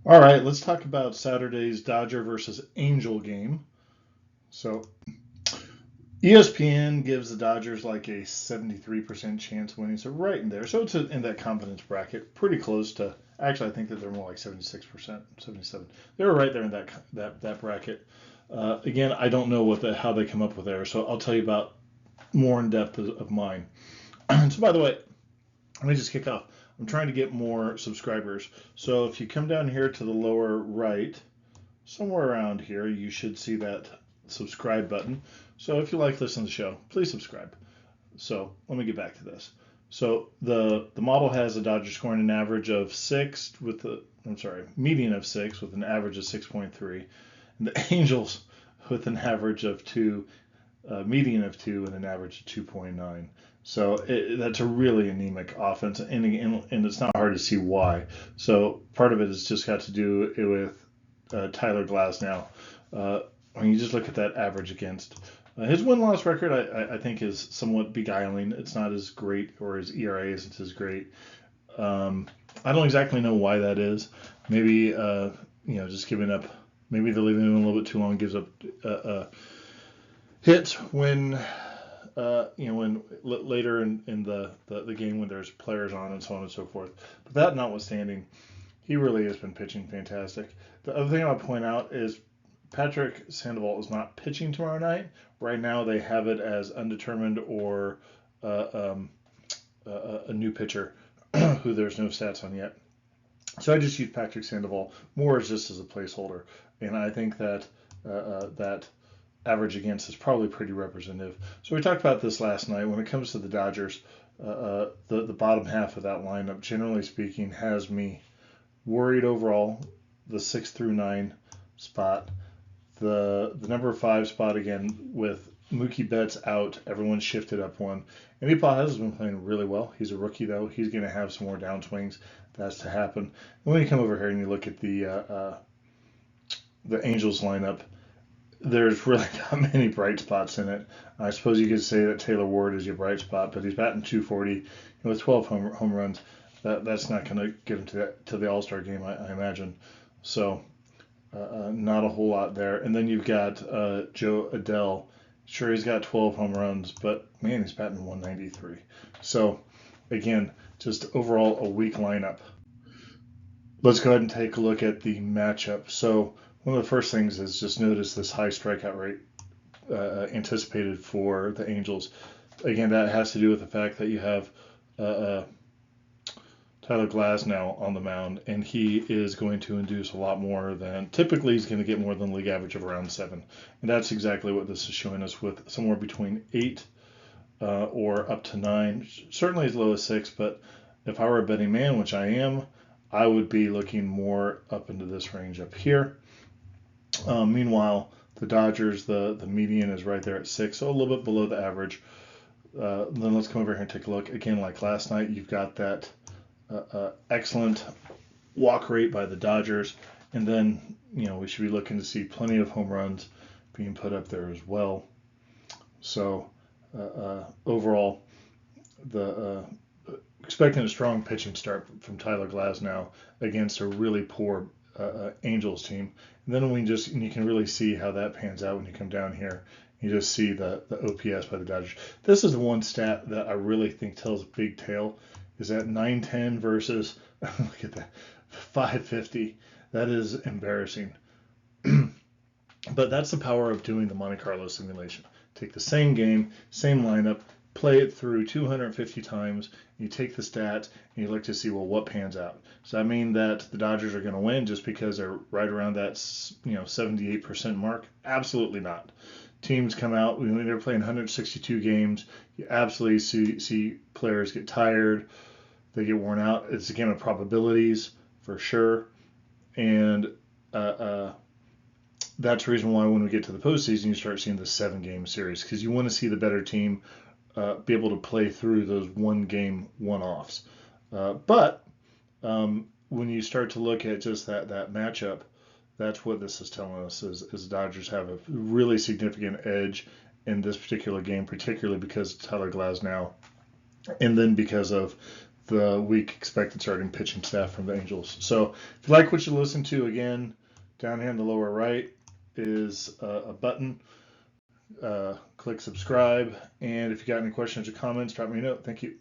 All right, let's talk about Saturday's Dodger versus Angel game. So ESPN gives the Dodgers like a 73% chance winning, so right in there. So it's in that confidence bracket, pretty close to. Actually, I think that they're more like 76%, 77. They were right there in that bracket. Again, I don't know how they come up with there, so I'll tell you about more in depth of mine. So by the way, let me just kick off. I'm trying to get more subscribers. So if you come down here to the lower right, somewhere around here, you should see that subscribe button. So if you like listening to the show, please subscribe. So let me get back to this. So the model has the Dodgers scoring an average of six with the median of 6 with an average of 6.3, and the Angels with an average of 2, median of 2, and an average of 2.9. So that's a really anemic offense, and it's not hard to see why. So part of it has just got to do with Tyler Glasnow. When you just look at that average against his win-loss record, I think is somewhat beguiling. It's not as great, or his ERA isn't as great. I don't exactly know why that is. Maybe just giving up. Maybe they're leaving him a little bit too long, gives up hits when when later in the game when there's players on and so on and so forth. But that notwithstanding, he really has been pitching fantastic. The other thing I'll point out is Patrick Sandoval is not pitching tomorrow night. Right now, they have it as undetermined or a new pitcher who there's no stats on yet. So I just use Patrick Sandoval more as just as a placeholder, and I think that that average against is probably pretty representative. So we talked about this last night. When it comes to the Dodgers, the bottom half of that lineup, generally speaking, has me worried overall. The 6 through 9 spot, the number 5 spot again with Mookie Betts out, everyone's shifted up one. And Ipa has been playing really well. He's a rookie though. He's going to have some more downswings. That's to happen. And when you come over here and you look at the Angels lineup, there's really not many bright spots in it. I suppose you could say that Taylor Ward is your bright spot, but he's batting 240 with 12 home runs. That's not going to get him to the All-Star game, I imagine. So not a whole lot there. And then you've got Joe Adell. Sure, he's got 12 home runs, but man, he's batting 193. So again, just overall a weak lineup. Let's go ahead and take a look at the matchup. So one of the first things is just notice this high strikeout rate anticipated for the Angels. Again, that has to do with the fact that you have Tyler Glasnow on the mound, and he is going to induce a lot more than typically he's going to get more than league average of around 7. And that's exactly what this is showing us with somewhere between 8 or up to 9, certainly as low as 6. But if I were a betting man, which I am, I would be looking more up into this range up here. Meanwhile, the Dodgers, the median is right there at 6, so a little bit below the average. Then let's come over here and take a look. Again, like last night, you've got that excellent walk rate by the Dodgers, and then we should be looking to see plenty of home runs being put up there as well. So overall, the expecting a strong pitching start from Tyler Glasnow against a really poor Angels team. And then you can really see how that pans out when you come down here. You just see the OPS by the Dodgers. This is the one stat that I really think tells a big tale. Is that 910 versus look at that 550? That is embarrassing. But that's the power of doing the Monte Carlo simulation. Take the same game, same lineup, play it through 250 times. You take the stats and you look to see, well, what pans out. Does that mean that the Dodgers are going to win just because they're right around that 78% mark? Absolutely not. Teams come out when they're playing 162 games. You absolutely see players get tired. They get worn out. It's a game of probabilities for sure, and that's the reason why when we get to the postseason, you start seeing the 7-game series because you want to see the better team be able to play through those one-game one-offs. But when you start to look at just that matchup, that's what this is telling us is Dodgers have a really significant edge in this particular game, particularly because of Tyler Glasnow, and then because of the week expected starting pitching staff from the Angels. So if you like what you listen to, again, down here in the lower right is a button. Click subscribe. And if you got any questions or comments, drop me a note. Thank you.